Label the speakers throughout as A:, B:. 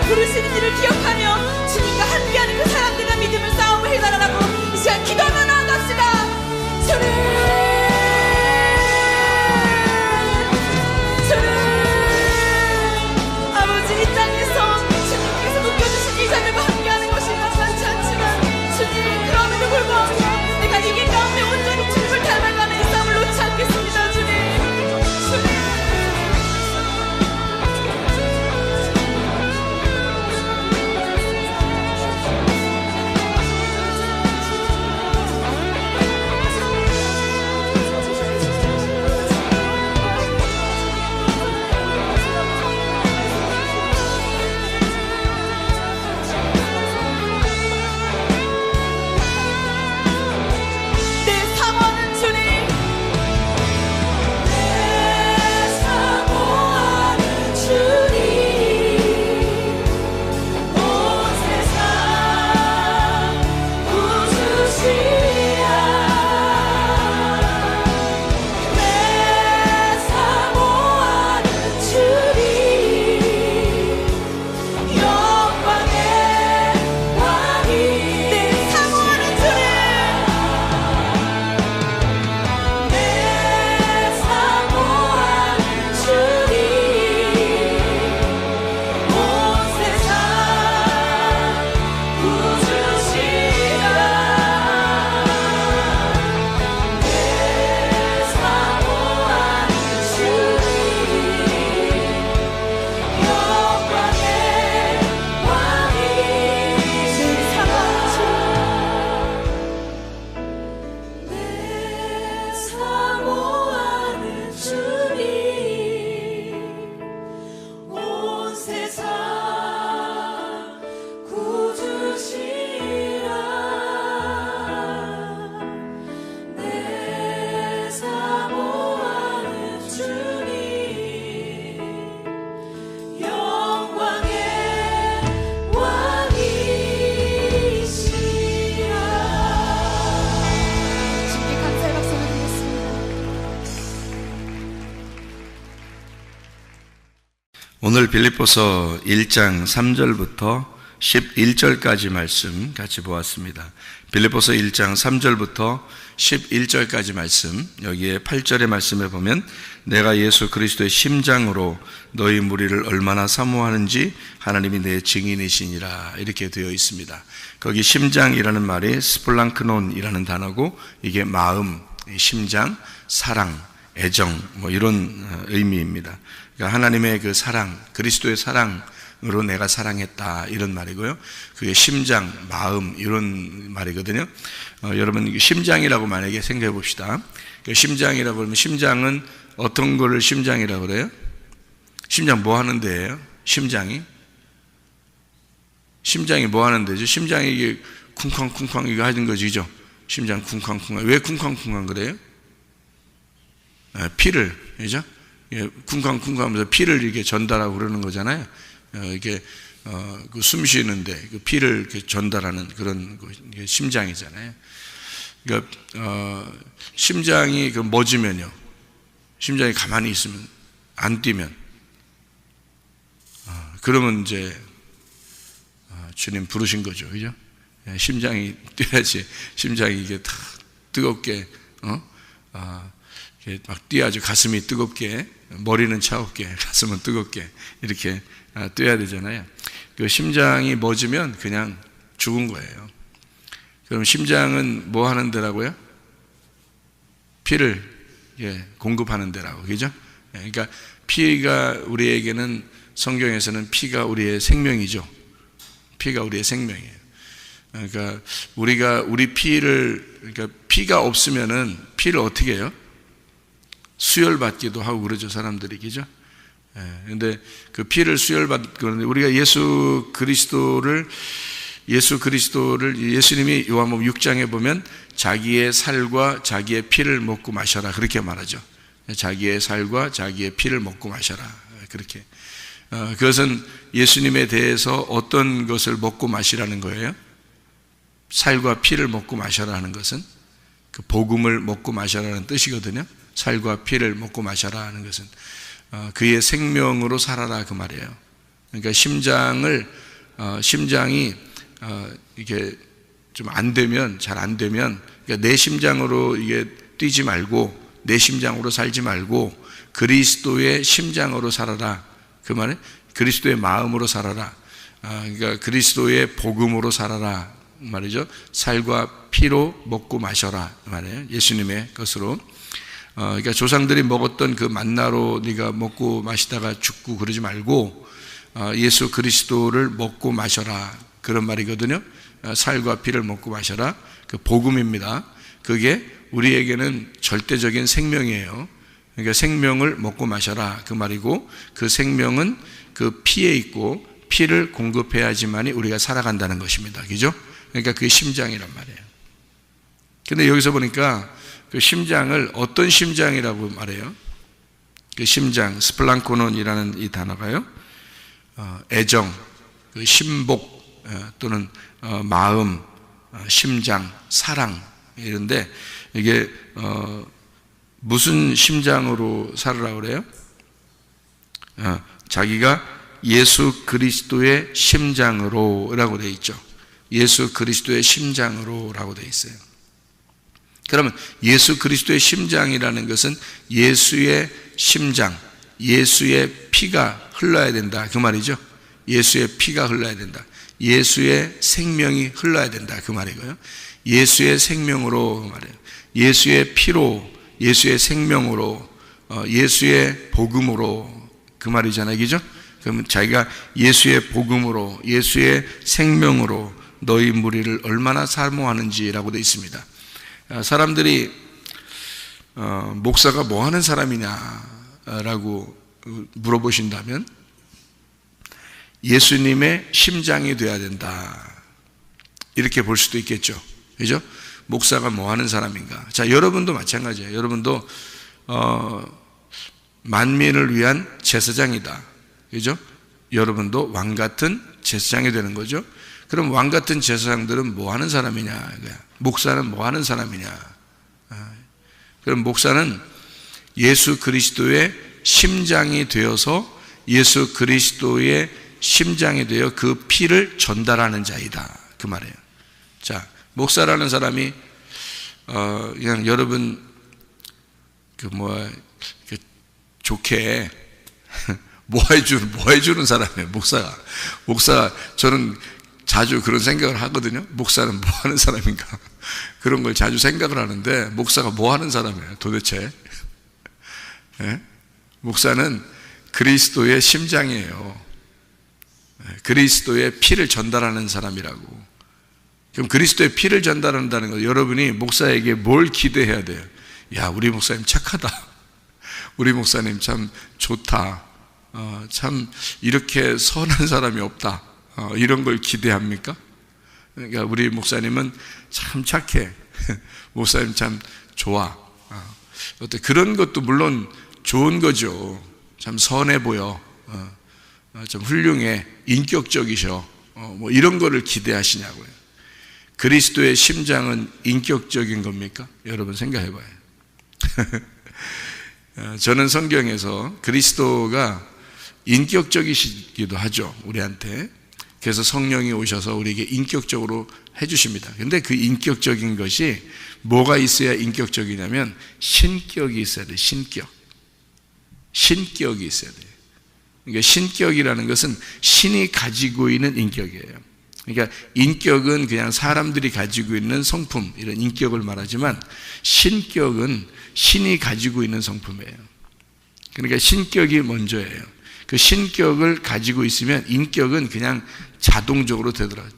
A: 부르시는 일을 기억하며 주님과 함께하는 그 사람들과 믿음을 싸움을 해달라고 이 시간 기도하며 나아갑시다. 아버지, 이 땅에서 주님께서 묶여주신 이 자들과 함께하는 것이 만만치 않지만 주님, 그럼에도 불구하고 내가 이 길 가운데 온전히 주님을 닮아가는 이 싸움을 놓지 않겠습니다. 주님.
B: 오늘 빌립보서 1장 3절부터 11절까지 말씀 같이 보았습니다. 빌립보서 1장 3절부터 11절까지 말씀, 여기에 8절의 말씀에 보면 내가 예수 그리스도의 심장으로 너희 무리를 얼마나 사모하는지 하나님이 내 증인이시니라 이렇게 되어 있습니다. 거기 심장이라는 말이 스플랑크논이라는 단어고 이게 마음, 심장, 사랑, 애정 뭐 이런 의미입니다. 그러니까 하나님의 그 사랑, 그리스도의 사랑으로 내가 사랑했다 이런 말이고요. 그게 심장, 마음 이런 말이거든요. 여러분 심장이라고 만약에 생각해 봅시다. 심장이라고 하면 심장은 어떤 거를 심장이라고 그래요? 심장 뭐 하는 데예요? 심장이 뭐 하는 데죠? 심장이 이게 쿵쾅쿵쾅 이거 하는 거죠. 심장 쿵쾅쿵쾅. 왜 쿵쾅쿵쾅 그래요? 피를, 그죠? 쿵쾅쿵쾅 하면서 피를 이렇게 전달하고 그러는 거잖아요. 이게, 그 숨 쉬는데 그 피를 이렇게 전달하는 그런 심장이잖아요. 그러니까, 심장이 그 멎으면요. 심장이 가만히 있으면, 안 뛰면, 그러면 이제, 주님 부르신 거죠. 그죠? 심장이 뛰어야지. 심장이 이게 다 뜨겁게, 막 뛰어야죠. 가슴이 뜨겁게, 머리는 차갑게, 가슴은 뜨겁게 이렇게 뛰어야 되잖아요. 그 심장이 멎으면 그냥 죽은 거예요. 그럼 심장은 뭐 하는 데라고요? 피를 공급하는 데라고, 그죠? 그러니까 피가 우리에게는 성경에서는 피가 우리의 생명이죠. 피가 우리의 생명이에요. 그러니까 우리 피를, 그러니까 피가 없으면은 피를 어떻게 해요? 수혈받기도 하고 그러죠, 사람들이, 그죠? 근데 그 피를 수혈받고, 우리가 예수님이 요한복음 6장에 보면 자기의 살과 자기의 피를 먹고 마셔라 그렇게 말하죠. 자기의 살과 자기의 피를 먹고 마셔라 그렇게. 그것은 예수님에 대해서 어떤 것을 먹고 마시라는 거예요? 살과 피를 먹고 마셔라 하는 것은 그 복음을 먹고 마셔라는 뜻이거든요. 살과 피를 먹고 마셔라 하는 것은 그의 생명으로 살아라 그 말이에요. 그러니까 심장이 이게 좀 안 되면, 잘 안 되면, 그러니까 내 심장으로 이게 뛰지 말고, 내 심장으로 살지 말고, 그리스도의 심장으로 살아라. 그 말은 그리스도의 마음으로 살아라. 그러니까 그리스도의 복음으로 살아라. 말이죠. 살과 피로 먹고 마셔라. 말이에요. 예수님의 것으로. 그러니까 조상들이 먹었던 그 만나로 네가 먹고 마시다가 죽고 그러지 말고, 예수 그리스도를 먹고 마셔라. 그런 말이거든요. 살과 피를 먹고 마셔라. 그 복음입니다. 그게 우리에게는 절대적인 생명이에요. 그러니까 생명을 먹고 마셔라. 그 말이고, 그 생명은 그 피에 있고, 피를 공급해야지만이 우리가 살아간다는 것입니다. 그죠? 그러니까 그게 심장이란 말이에요. 근데 여기서 보니까 그 심장을 어떤 심장이라고 말해요? 그 심장, 스플랑코논이라는 이 단어가요, 애정, 그 심복, 또는 마음, 심장, 사랑, 이런데 이게 무슨 심장으로 살으라고 그래요? 자기가 예수 그리스도의 심장으로 라고 되어 있죠. 예수 그리스도의 심장으로 라고 되어 있어요. 그러면 예수 그리스도의 심장이라는 것은 예수의 심장, 예수의 피가 흘러야 된다. 그 말이죠. 예수의 피가 흘러야 된다. 예수의 생명이 흘러야 된다. 그 말이고요. 예수의 생명으로 그 말이에요. 예수의 피로, 예수의 생명으로, 예수의 복음으로 그 말이잖아요. 그죠? 그러면 자기가 예수의 복음으로, 예수의 생명으로 너희 무리를 얼마나 사모하는지라고 되어 있습니다. 사람들이 목사가 뭐 하는 사람이냐라고 물어보신다면 예수님의 심장이 돼야 된다. 이렇게 볼 수도 있겠죠. 그죠? 목사가 뭐 하는 사람인가? 자, 여러분도 마찬가지예요. 여러분도 만민을 위한 제사장이다. 그죠? 여러분도 왕 같은 제사장이 되는 거죠. 그럼 왕 같은 제사장들은 뭐 하는 사람이냐? 목사는 뭐 하는 사람이냐? 그럼 목사는 예수 그리스도의 심장이 되어서 예수 그리스도의 심장이 되어 그 피를 전달하는 자이다. 그 말이에요. 자, 목사라는 사람이 그냥 여러분 좋게 뭐 해주는 사람이에요. 목사가 저는 자주 그런 생각을 하거든요. 목사는 뭐 하는 사람인가? 그런 걸 자주 생각을 하는데, 목사가 뭐 하는 사람이에요, 도대체? 네? 목사는 그리스도의 심장이에요. 그리스도의 피를 전달하는 사람이라고. 그럼 그리스도의 피를 전달한다는 거, 여러분이 목사에게 뭘 기대해야 돼요? 야, 우리 목사님 착하다. 우리 목사님 참 좋다. 참 이렇게 선한 사람이 없다. 이런 걸 기대합니까? 그러니까 우리 목사님은 참 착해. 목사님 참 좋아. 어때? 그런 것도 물론 좋은 거죠. 참 선해 보여. 좀 훌륭해. 인격적이셔. 뭐 이런 거를 기대하시냐고요. 그리스도의 심장은 인격적인 겁니까? 여러분 생각해 봐요. 저는 성경에서 그리스도가 인격적이시기도 하죠. 우리한테. 그래서 성령이 오셔서 우리에게 인격적으로 해주십니다. 근데 그 인격적인 것이 뭐가 있어야 인격적이냐면 신격이 있어야 돼요. 신격이 있어야 돼요. 그러니까 신격이라는 것은 신이 가지고 있는 인격이에요. 그러니까 인격은 그냥 사람들이 가지고 있는 성품, 이런 인격을 말하지만 신격은 신이 가지고 있는 성품이에요. 그러니까 신격이 먼저예요. 그 신격을 가지고 있으면 인격은 그냥 자동적으로 되더라고요.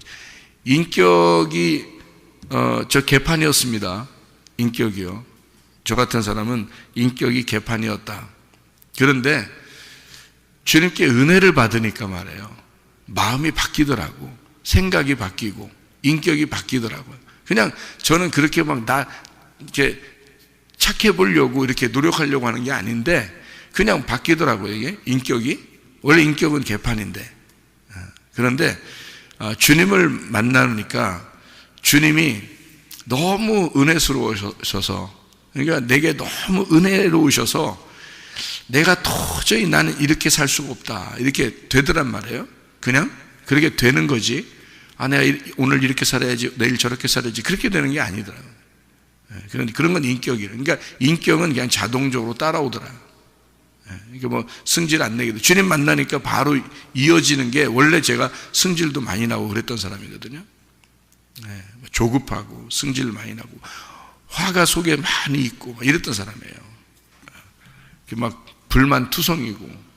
B: 인격이 저 개판이었습니다. 인격이요. 저 같은 사람은 인격이 개판이었다. 그런데 주님께 은혜를 받으니까 말이에요. 마음이 바뀌더라고. 생각이 바뀌고 인격이 바뀌더라고요. 그냥 저는 그렇게 막 이렇게 착해 보려고 이렇게 노력하려고 하는 게 아닌데 그냥 바뀌더라고요. 이게 인격이. 원래 인격은 개판인데. 그런데 주님을 만나니까 주님이 너무 은혜스러우셔서, 그러니까 내게 너무 은혜로우셔서 내가 도저히 나는 이렇게 살 수가 없다 이렇게 되더란 말이에요. 그냥 그렇게 되는 거지. 내가 오늘 이렇게 살아야지, 내일 저렇게 살아야지, 그렇게 되는 게 아니더라고요. 그런 건 인격이에요. 그러니까 인격은 그냥 자동적으로 따라오더라고요. 이게 뭐 승질 안 내기도, 주님 만나니까 바로 이어지는 게, 원래 제가 승질도 많이 나고 그랬던 사람이거든요. 조급하고 승질 많이 나고 화가 속에 많이 있고 이랬던 사람이에요. 막 불만투성이고.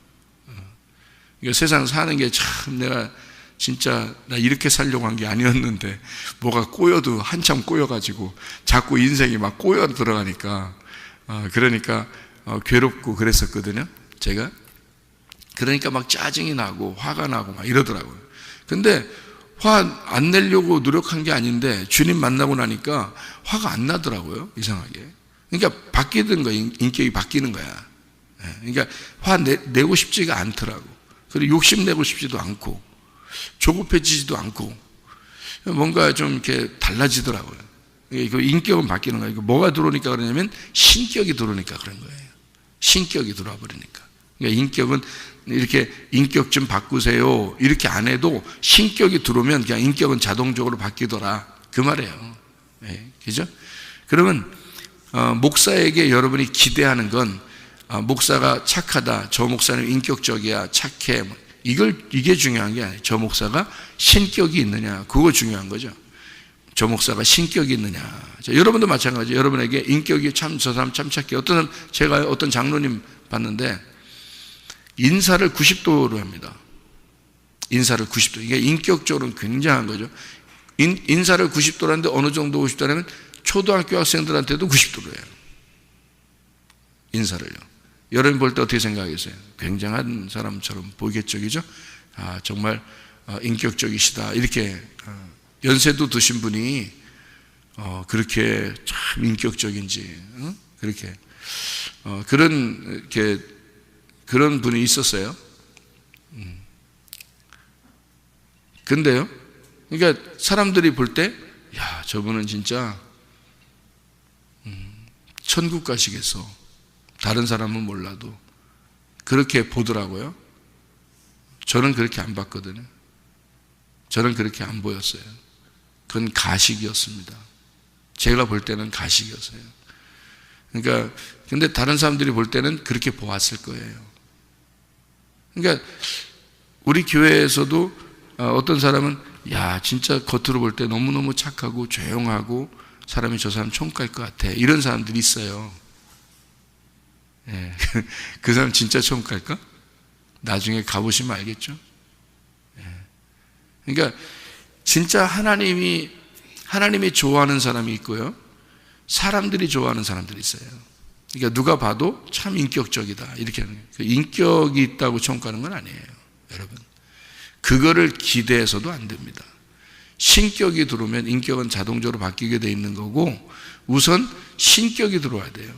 B: 그러니까 세상 사는 게 참, 내가 진짜 나 이렇게 살려고 한 게 아니었는데 뭐가 꼬여도 한참 꼬여가지고 자꾸 인생이 막 꼬여 들어가니까 그러니까 괴롭고 그랬었거든요, 제가. 그러니까 막 짜증이 나고 화가 나고 막 이러더라고요. 근데 화 안 내려고 노력한 게 아닌데 주님 만나고 나니까 화가 안 나더라고요, 이상하게. 그러니까 바뀌는 거야, 인격이 바뀌는 거야. 그러니까 화 내고 싶지가 않더라고. 그리고 욕심내고 싶지도 않고 조급해지지도 않고 뭔가 좀 이렇게 달라지더라고요. 그 인격은 바뀌는 거예요. 뭐가 들어오니까 그러냐면 신격이 들어오니까 그런 거예요. 신격이 들어와 버리니까. 그러니까 인격은 이렇게 인격 좀 바꾸세요 이렇게 안 해도 신격이 들어오면 그냥 인격은 자동적으로 바뀌더라 그 말이에요. 그죠? 그러면 목사에게 여러분이 기대하는 건 목사가 착하다, 저 목사는 인격적이야, 착해, 이게 중요한 게 아니에요. 저 목사가 신격이 있느냐, 그거 중요한 거죠. 저 목사가 신격이 있느냐. 자, 여러분도 마찬가지예요. 여러분에게 인격이 참, 저 사람 참 착해. 제가 어떤 장로님 봤는데 인사를 90도로 합니다. 인사를 90도. 이게 인격적으로는 굉장한 거죠. 인사를 90도로 하는데 어느 정도 90도라면 초등학교 학생들한테도 90도로 해요. 인사를요. 여러분 볼 때 어떻게 생각하겠어요? 굉장한 사람처럼 보이겠죠, 그죠? 정말 인격적이시다. 이렇게 연세도 드신 분이 그렇게 참 인격적인지 그렇게 그런 분이 있었어요. 근데요, 그러니까 사람들이 볼 때, 야, 저분은 진짜 천국 가시겠어. 다른 사람은 몰라도 그렇게 보더라고요. 저는 그렇게 안 봤거든요. 저는 그렇게 안 보였어요. 그건 가식이었습니다. 제가 볼 때는 가식이었어요. 그러니까 근데 다른 사람들이 볼 때는 그렇게 보았을 거예요. 그러니까 우리 교회에서도 어떤 사람은 야, 진짜 겉으로 볼 때 너무너무 착하고 조용하고 사람이 저 사람 총 갈 것 같아, 이런 사람들이 있어요. 그 사람 진짜 총 갈까? 나중에 가보시면 알겠죠. 그러니까 진짜 하나님이 좋아하는 사람이 있고요, 사람들이 좋아하는 사람들이 있어요. 그러니까 누가 봐도 참 인격적이다 이렇게 하는 거예요. 인격이 있다고 총가는 건 아니에요, 여러분. 그거를 기대해서도 안 됩니다. 신격이 들어오면 인격은 자동적으로 바뀌게 돼 있는 거고, 우선 신격이 들어와야 돼요.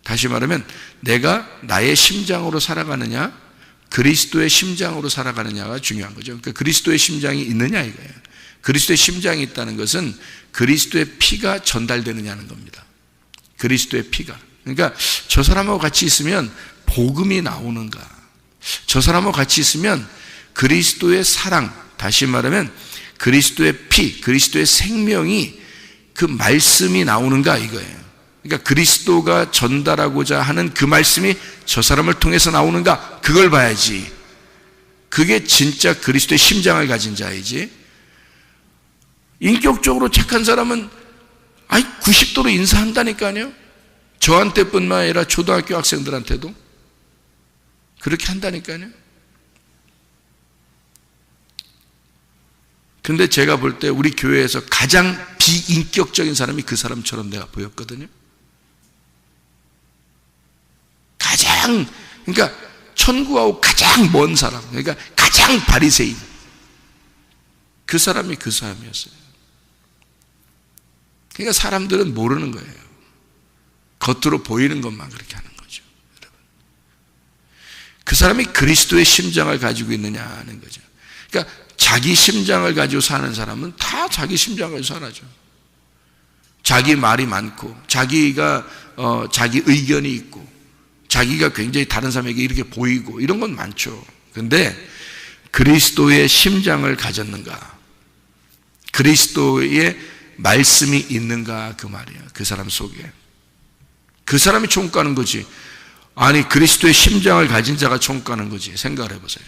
B: 다시 말하면 내가 나의 심장으로 살아가느냐, 그리스도의 심장으로 살아가느냐가 중요한 거죠. 그러니까 그리스도의 심장이 있느냐 이거예요. 그리스도의 심장이 있다는 것은 그리스도의 피가 전달되느냐는 겁니다. 그리스도의 피가. 그러니까 저 사람하고 같이 있으면 복음이 나오는가, 저 사람하고 같이 있으면 그리스도의 사랑, 다시 말하면 그리스도의 피, 그리스도의 생명이, 그 말씀이 나오는가 이거예요. 그러니까 그리스도가 전달하고자 하는 그 말씀이 저 사람을 통해서 나오는가, 그걸 봐야지. 그게 진짜 그리스도의 심장을 가진 자이지. 인격적으로 착한 사람은 90도로 인사한다니까요. 저한테뿐만 아니라 초등학교 학생들한테도 그렇게 한다니까요. 근데 제가 볼 때 우리 교회에서 가장 비인격적인 사람이 그 사람처럼 내가 보였거든요. 그러니까 천국하고 가장 먼 사람, 그러니까 가장 바리새인, 그 사람이 그 사람이었어요. 그러니까 사람들은 모르는 거예요. 겉으로 보이는 것만 그렇게 하는 거죠, 여러분. 그 사람이 그리스도의 심장을 가지고 있느냐 하는 거죠. 그러니까 자기 심장을 가지고 사는 사람은 다 자기 심장을 가지고 살아죠. 자기 말이 많고, 자기가 자기 의견이 있고, 자기가 굉장히 다른 사람에게 이렇게 보이고 이런 건 많죠. 그런데 그리스도의 심장을 가졌는가, 그리스도의 말씀이 있는가, 그 말이에요. 그 사람 속에. 그 사람이 총가는 거지. 아니, 그리스도의 심장을 가진 자가 총가는 거지. 생각을 해보세요.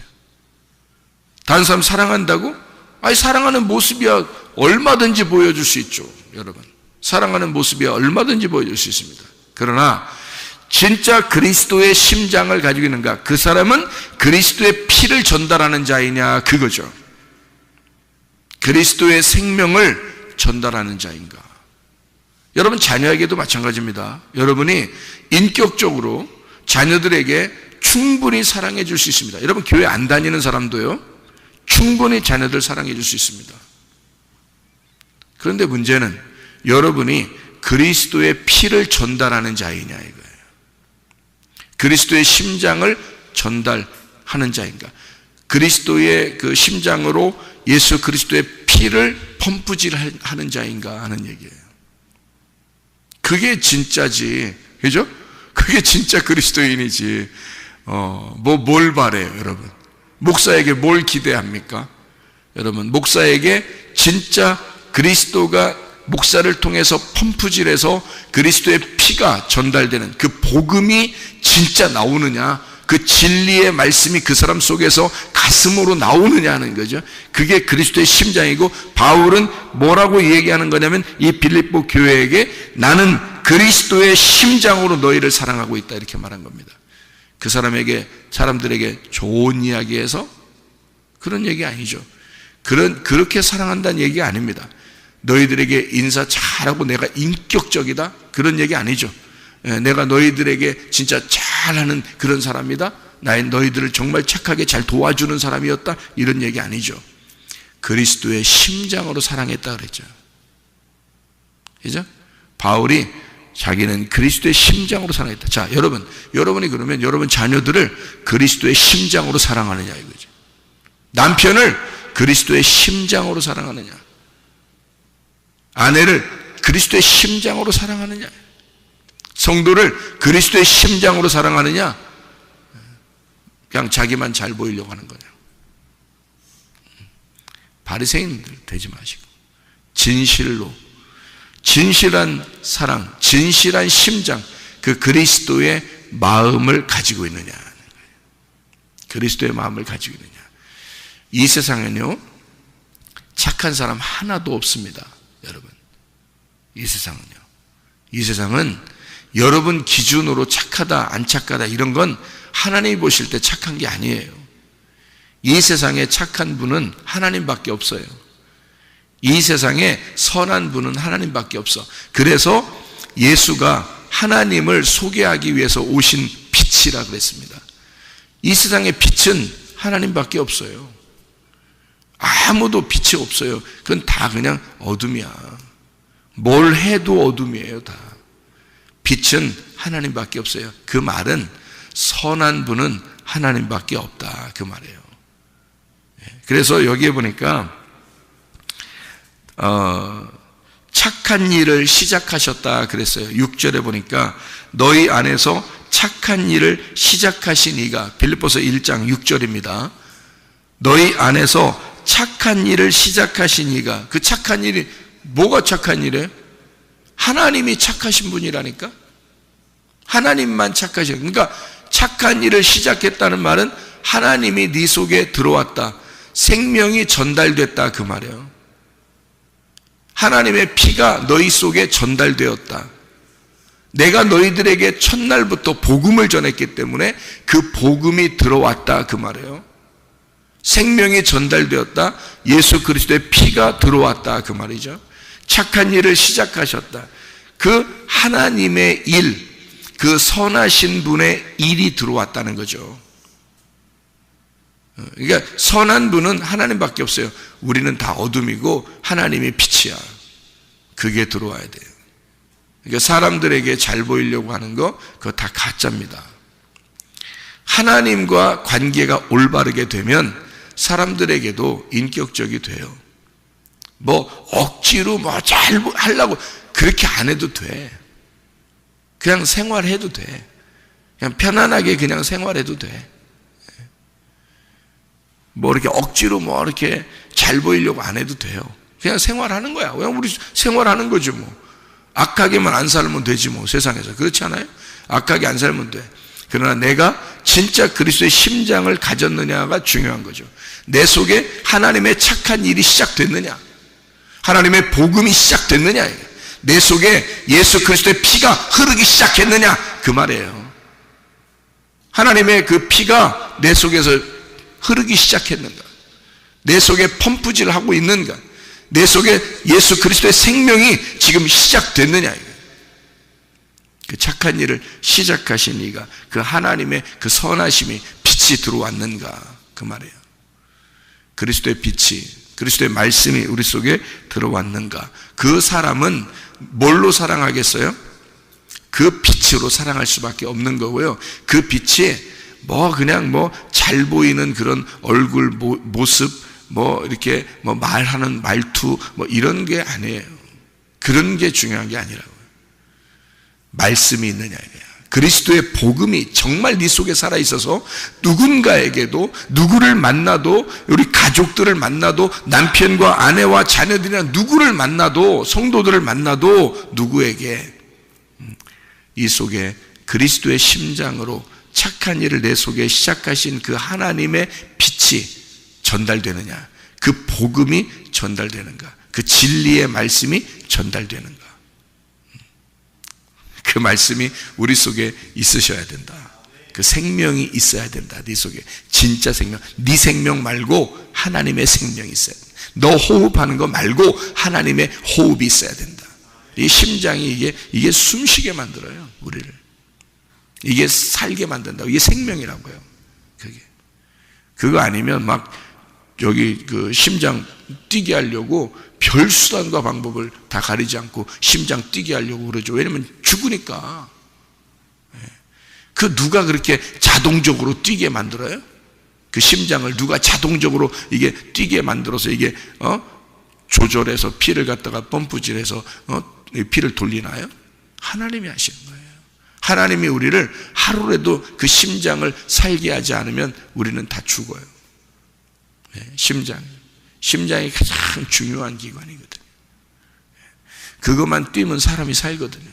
B: 다른 사람 사랑한다고? 아니, 사랑하는 모습이야 얼마든지 보여줄 수 있죠. 여러분, 사랑하는 모습이야 얼마든지 보여줄 수 있습니다. 그러나 진짜 그리스도의 심장을 가지고 있는가, 그 사람은 그리스도의 피를 전달하는 자이냐, 그거죠. 그리스도의 생명을 전달하는 자인가. 여러분, 자녀에게도 마찬가지입니다. 여러분이 인격적으로 자녀들에게 충분히 사랑해 줄 수 있습니다. 여러분, 교회 안 다니는 사람도요, 충분히 자녀들 사랑해 줄 수 있습니다. 그런데 문제는 여러분이 그리스도의 피를 전달하는 자이냐, 이거예요. 그리스도의 심장을 전달하는 자인가. 그리스도의 그 심장으로 예수 그리스도의 피를 펌프질하는 자인가 하는 얘기예요. 그게 진짜지, 그죠? 그게 진짜 그리스도인이지. 뭘 바래요, 여러분? 목사에게 뭘 기대합니까? 여러분, 목사에게 진짜 그리스도가 목사를 통해서 펌프질해서 그리스도의 피가 전달되는 그 복음이 진짜 나오느냐, 그 진리의 말씀이 그 사람 속에서 가슴으로 나오느냐 하는 거죠. 그게 그리스도의 심장이고, 바울은 뭐라고 얘기하는 거냐면 이 빌립보 교회에게 나는 그리스도의 심장으로 너희를 사랑하고 있다, 이렇게 말한 겁니다. 그 사람들에게 좋은 이야기해서 그런 얘기 아니죠. 그렇게 사랑한다는 얘기 아닙니다. 너희들에게 인사 잘하고 내가 인격적이다, 그런 얘기 아니죠. 내가 너희들에게 진짜 잘하는 그런 사람이다, 너희들을 정말 착하게 잘 도와주는 사람이었다, 이런 얘기 아니죠. 그리스도의 심장으로 사랑했다 그랬죠. 그죠? 바울이 자기는 그리스도의 심장으로 사랑했다. 자, 여러분이 그러면 여러분 자녀들을 그리스도의 심장으로 사랑하느냐, 이거죠. 남편을 그리스도의 심장으로 사랑하느냐, 아내를 그리스도의 심장으로 사랑하느냐, 성도를 그리스도의 심장으로 사랑하느냐, 그냥 자기만 잘 보이려고 하는 거냐. 바리새인들 되지 마시고 진실로, 진실한 사랑, 진실한 심장, 그 그리스도의 마음을 가지고 있느냐, 그리스도의 마음을 가지고 있느냐. 이 세상에는요, 착한 사람 하나도 없습니다. 여러분, 이 세상은 여러분 기준으로 착하다 안 착하다 이런 건 하나님이 보실 때 착한 게 아니에요. 이 세상에 착한 분은 하나님밖에 없어요. 이 세상에 선한 분은 하나님밖에 없어. 그래서 예수가 하나님을 소개하기 위해서 오신 빛이라 그랬습니다. 이 세상의 빛은 하나님밖에 없어요. 아무도 빛이 없어요. 그건 다 그냥 어둠이야. 뭘 해도 어둠이에요, 다. 빛은 하나님밖에 없어요. 그 말은 선한 분은 하나님밖에 없다, 그 말이에요. 그래서 여기에 보니까 착한 일을 시작하셨다 그랬어요. 6절에 보니까 너희 안에서 착한 일을 시작하신 이가, 빌립보서 1장 6절입니다. 너희 안에서 착한 일을 시작하신 이가, 그 착한 일이 뭐가 착한 일이에요? 하나님이 착하신 분이라니까. 하나님만 착하신, 그러니까 착한 일을 시작했다는 말은 하나님이 네 속에 들어왔다, 생명이 전달됐다, 그 말이에요. 하나님의 피가 너희 속에 전달되었다. 내가 너희들에게 첫날부터 복음을 전했기 때문에 그 복음이 들어왔다, 그 말이에요. 생명이 전달되었다, 예수 그리스도의 피가 들어왔다, 그 말이죠. 착한 일을 시작하셨다. 그 하나님의 일, 그 선하신 분의 일이 들어왔다는 거죠. 그러니까 선한 분은 하나님밖에 없어요. 우리는 다 어둠이고 하나님이 빛이야. 그게 들어와야 돼요. 그러니까 사람들에게 잘 보이려고 하는 거, 그거 다 가짜입니다. 하나님과 관계가 올바르게 되면 사람들에게도 인격적이 돼요. 뭐 억지로 뭐 잘 하려고 그렇게 안 해도 돼. 그냥 생활해도 돼. 그냥 편안하게 그냥 생활해도 돼. 뭐 이렇게 억지로 뭐 이렇게 잘 보이려고 안 해도 돼요. 그냥 생활하는 거야. 그냥 우리 생활하는 거지 뭐. 악하게만 안 살면 되지 뭐, 세상에서. 그렇지 않아요? 악하게 안 살면 돼. 그러나 내가 진짜 그리스도의 심장을 가졌느냐가 중요한 거죠. 내 속에 하나님의 착한 일이 시작됐느냐, 하나님의 복음이 시작됐느냐, 내 속에 예수 그리스도의 피가 흐르기 시작했느냐, 그 말이에요. 하나님의 그 피가 내 속에서 흐르기 시작했는가, 내 속에 펌프질을 하고 있는가, 내 속에 예수 그리스도의 생명이 지금 시작됐느냐, 그 착한 일을 시작하신 이가 그 하나님의 그 선하심이 빛이 들어왔는가, 그 말이에요. 그리스도의 빛이, 그리스도의 말씀이 우리 속에 들어왔는가. 그 사람은 뭘로 사랑하겠어요? 그 빛으로 사랑할 수밖에 없는 거고요. 그 빛이 뭐 그냥 뭐 잘 보이는 그런 얼굴 모습, 뭐 이렇게 뭐 말하는 말투 뭐 이런 게 아니에요. 그런 게 중요한 게 아니라고요. 말씀이 있느냐 이거야. 그리스도의 복음이 정말 네 속에 살아 있어서 누군가에게도, 누구를 만나도, 우리 가족들을 만나도, 남편과 아내와 자녀들이나 누구를 만나도, 성도들을 만나도 누구에게 이 속에 그리스도의 심장으로 착한 일을 내 속에 시작하신 그 하나님의 빛이 전달되느냐, 그 복음이 전달되는가, 그 진리의 말씀이 전달되는가. 그 말씀이 우리 속에 있으셔야 된다. 그 생명이 있어야 된다. 네 속에 진짜 생명, 네 생명 말고 하나님의 생명이 있어야 된다. 너 호흡하는 거 말고 하나님의 호흡이 있어야 된다. 이 심장이 이게 숨쉬게 만들어요, 우리를. 이게 살게 만든다고. 이게 생명이라고요. 그거 아니면 막 여기 그 심장 뛰게 하려고 별 수단과 방법을 다 가리지 않고 심장 뛰게 하려고 그러죠. 왜냐면 죽으니까. 그 누가 그렇게 자동적으로 뛰게 만들어요? 그 심장을 누가 자동적으로 이게 뛰게 만들어서 이게 조절해서 피를 갖다가 펌프질해서 피를 돌리나요? 하나님이 하시는 거예요. 하나님이 우리를 하루라도 그 심장을 살게 하지 않으면 우리는 다 죽어요. 심장이 가장 중요한 기관이거든요. 그것만 뛰면 사람이 살거든요.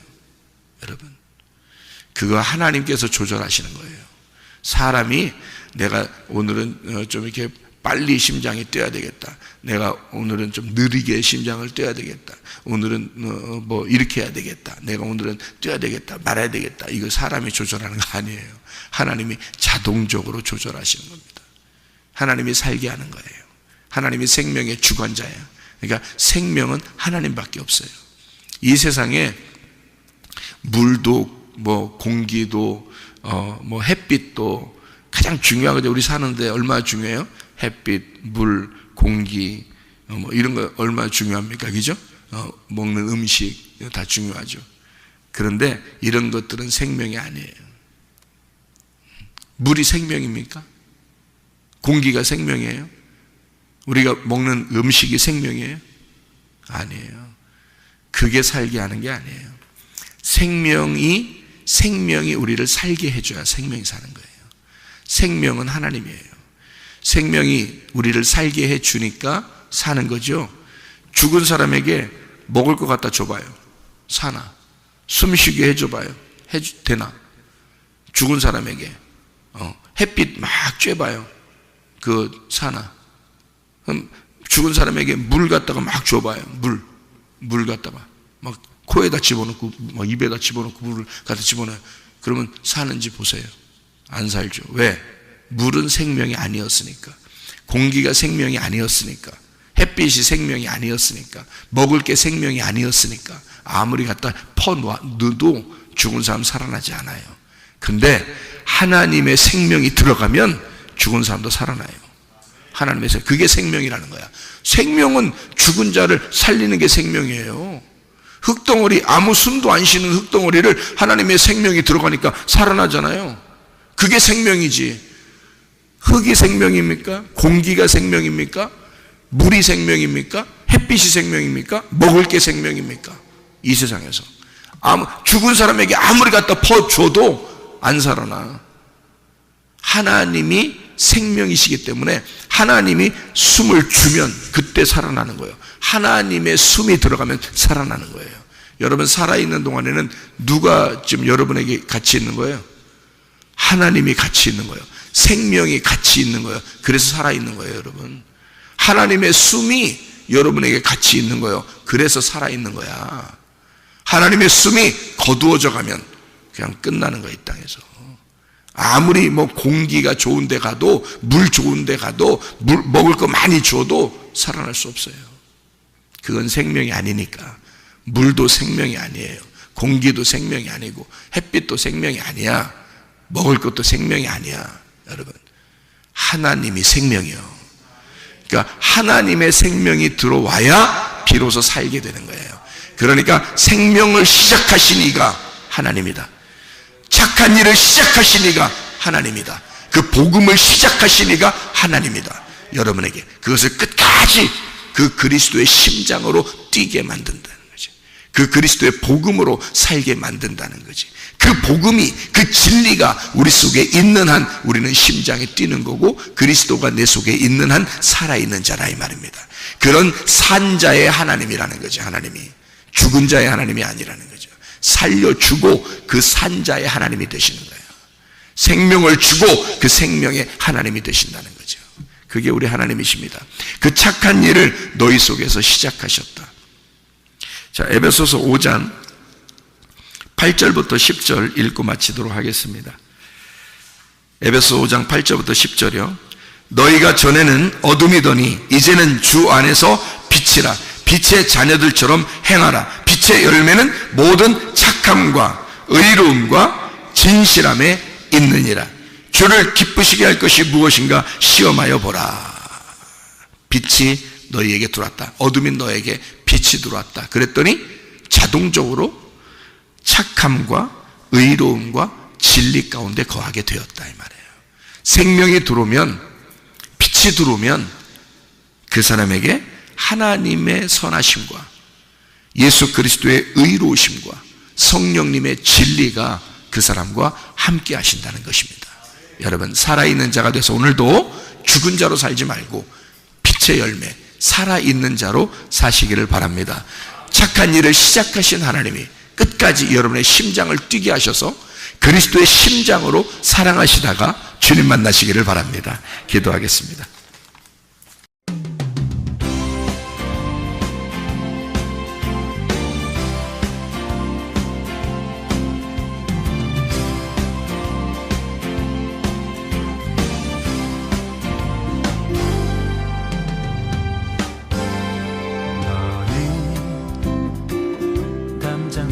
B: 여러분, 그거 하나님께서 조절하시는 거예요. 사람이 내가 오늘은 좀 이렇게 빨리 심장이 뛰어야 되겠다, 내가 오늘은 좀 느리게 심장을 뛰어야 되겠다, 오늘은 뭐 이렇게 해야 되겠다, 내가 오늘은 뛰어야 되겠다, 말아야 되겠다, 이거 사람이 조절하는 거 아니에요. 하나님이 자동적으로 조절하시는 겁니다. 하나님이 살게 하는 거예요. 하나님이 생명의 주관자예요. 그러니까 생명은 하나님밖에 없어요. 이 세상에 물도 뭐 공기도 뭐 햇빛도 가장 중요하거든요. 우리 사는데 얼마나 중요해요? 햇빛, 물, 공기 뭐 이런 거 얼마나 중요합니까? 그죠? 먹는 음식 다 중요하죠. 그런데 이런 것들은 생명이 아니에요. 물이 생명입니까? 공기가 생명이에요? 우리가 먹는 음식이 생명이에요? 아니에요. 그게 살게 하는 게 아니에요. 생명이 우리를 살게 해줘야 생명이 사는 거예요. 생명은 하나님이에요. 생명이 우리를 살게 해주니까 사는 거죠. 죽은 사람에게 먹을 것 갖다 줘봐요. 사나? 숨쉬게 해줘봐요. 되나? 죽은 사람에게 햇빛 막 쬐봐요. 그 사나? 그럼 죽은 사람에게 물 갖다가 막 줘봐요. 물 갖다가 막 코에다 집어넣고 막 입에다 집어넣고 물을 갖다 집어넣어요. 그러면 사는지 보세요. 안 살죠. 왜? 물은 생명이 아니었으니까, 공기가 생명이 아니었으니까, 햇빛이 생명이 아니었으니까, 먹을 게 생명이 아니었으니까 아무리 갖다 퍼넣어도 죽은 사람 살아나지 않아요. 근데 하나님의 생명이 들어가면 죽은 사람도 살아나요. 하나님의 생명, 그게 생명이라는 거야. 생명은 죽은 자를 살리는 게 생명이에요. 흙덩어리, 아무 숨도 안 쉬는 흙덩어리를 하나님의 생명이 들어가니까 살아나잖아요. 그게 생명이지. 흙이 생명입니까? 공기가 생명입니까? 물이 생명입니까? 햇빛이 생명입니까? 먹을 게 생명입니까? 이 세상에서 죽은 사람에게 아무리 갖다 퍼줘도 안 살아나. 하나님이 생명이시기 때문에 하나님이 숨을 주면 그때 살아나는 거예요. 하나님의 숨이 들어가면 살아나는 거예요. 여러분 살아있는 동안에는 누가 지금 여러분에게 같이 있는 거예요? 하나님이 같이 있는 거예요. 생명이 같이 있는 거예요. 그래서 살아있는 거예요, 여러분. 하나님의 숨이 여러분에게 같이 있는 거예요. 그래서 살아있는 거야. 하나님의 숨이 거두어져 가면 그냥 끝나는 거야, 이 땅에서. 아무리 뭐 공기가 좋은 데 가도, 물 좋은 데 가도, 먹을 거 많이 줘도 살아날 수 없어요. 그건 생명이 아니니까. 물도 생명이 아니에요. 공기도 생명이 아니고 햇빛도 생명이 아니야. 먹을 것도 생명이 아니야. 여러분, 하나님이 생명이요. 그러니까 하나님의 생명이 들어와야 비로소 살게 되는 거예요. 그러니까 생명을 시작하신 이가 하나님이다. 착한 일을 시작하신 이가 하나님이다. 그 복음을 시작하신 이가 하나님이다. 여러분에게 그것을 끝까지 그 그리스도의 심장으로 뛰게 만든다는 거지. 그 그리스도의 복음으로 살게 만든다는 거지. 그 복음이, 그 진리가 우리 속에 있는 한 우리는 심장에 뛰는 거고, 그리스도가 내 속에 있는 한 살아있는 자라, 이 말입니다. 그런 산 자의 하나님이라는 거죠. 하나님이 죽은 자의 하나님이 아니라는 거죠. 살려주고 그 산자의 하나님이 되시는 거예요. 생명을 주고 그 생명의 하나님이 되신다는 거죠. 그게 우리 하나님이십니다. 그 착한 일을 너희 속에서 시작하셨다. 자, 에베소서 5장 8절부터 10절 읽고 마치도록 하겠습니다. 에베소 5장 8절부터 10절이요. 너희가 전에는 어둠이더니 이제는 주 안에서 빛이라. 빛의 자녀들처럼 행하라. 빛의 열매는 모든 착함과 의로움과 진실함에 있느니라. 주를 기쁘시게 할 것이 무엇인가 시험하여 보라. 빛이 너희에게 들어왔다. 어둠이 너에게 빛이 들어왔다. 그랬더니 자동적으로 착함과 의로움과 진리 가운데 거하게 되었다, 이 말이에요. 생명이 들어오면, 빛이 들어오면 그 사람에게 하나님의 선하심과 예수 그리스도의 의로우심과 성령님의 진리가 그 사람과 함께 하신다는 것입니다. 여러분, 살아있는 자가 돼서 오늘도 죽은 자로 살지 말고 빛의 열매, 살아있는 자로 사시기를 바랍니다. 착한 일을 시작하신 하나님이 끝까지 여러분의 심장을 뛰게 하셔서 그리스도의 심장으로 사랑하시다가 주님 만나시기를 바랍니다. 기도하겠습니다.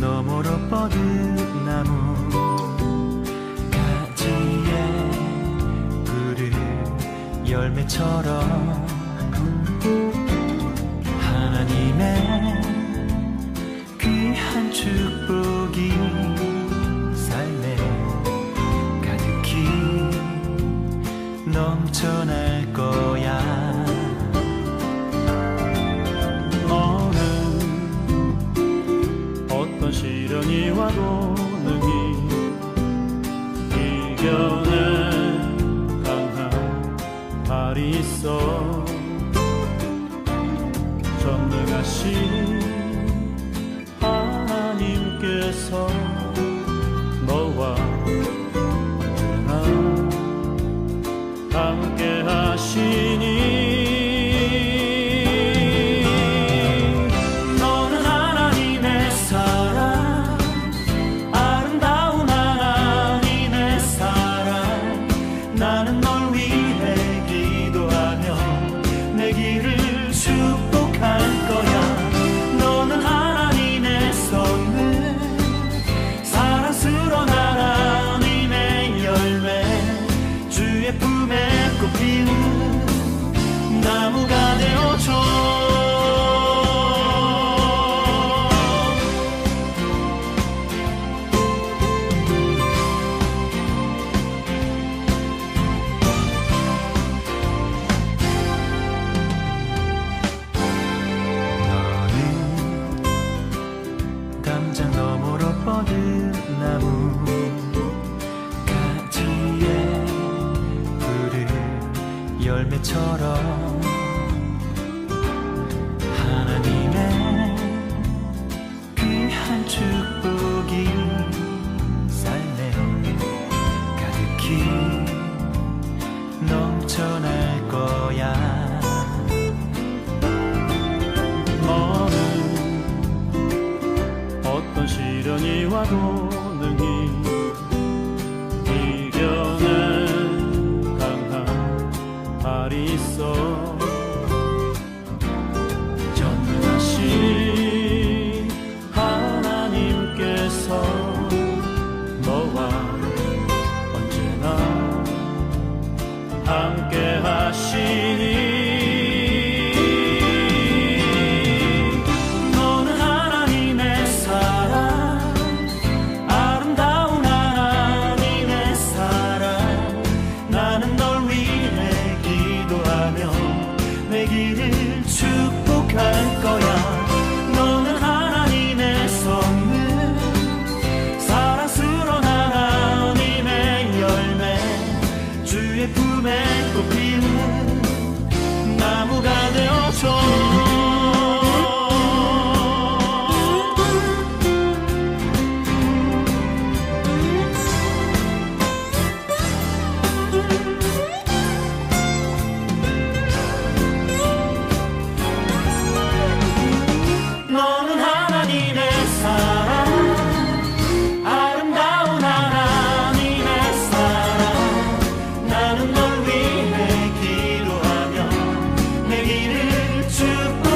C: 너머로 뻗은 나무 가지에 푸른 열매처럼 하나님의 귀한 축복이 삶에 가득히 넘쳐날 거야. 시련이 와도 능히 이겨낼 강한 발이 있어. 전능하신 하나님께서 너와 언제나 함께 하시니 나무가 되어줘. 너는 담장 너머로 뻗은 나무 것처럼 하나님의 귀한 축복이 삶에 가득히 넘쳐날 거야. 너는 어떤 시련이 와도 능히 이겨낸 강한 발이 있어. 전능하신 하나님께서 너와 언제나 함께 하시니. 너는 하나님의 사랑, 아름다운 하나님의 사랑. 나는 널 위해 기도하며 내 길을 축복할 거야. 너는 하나님의 선물, 사랑스러운 하나님의 열매. 주의 품에 꽃피는 나무가 되어줘. 너는 하나님의 사랑, 아름다운 하나님의 사랑. 나는 널 위해 기도하며 내 길을 축복할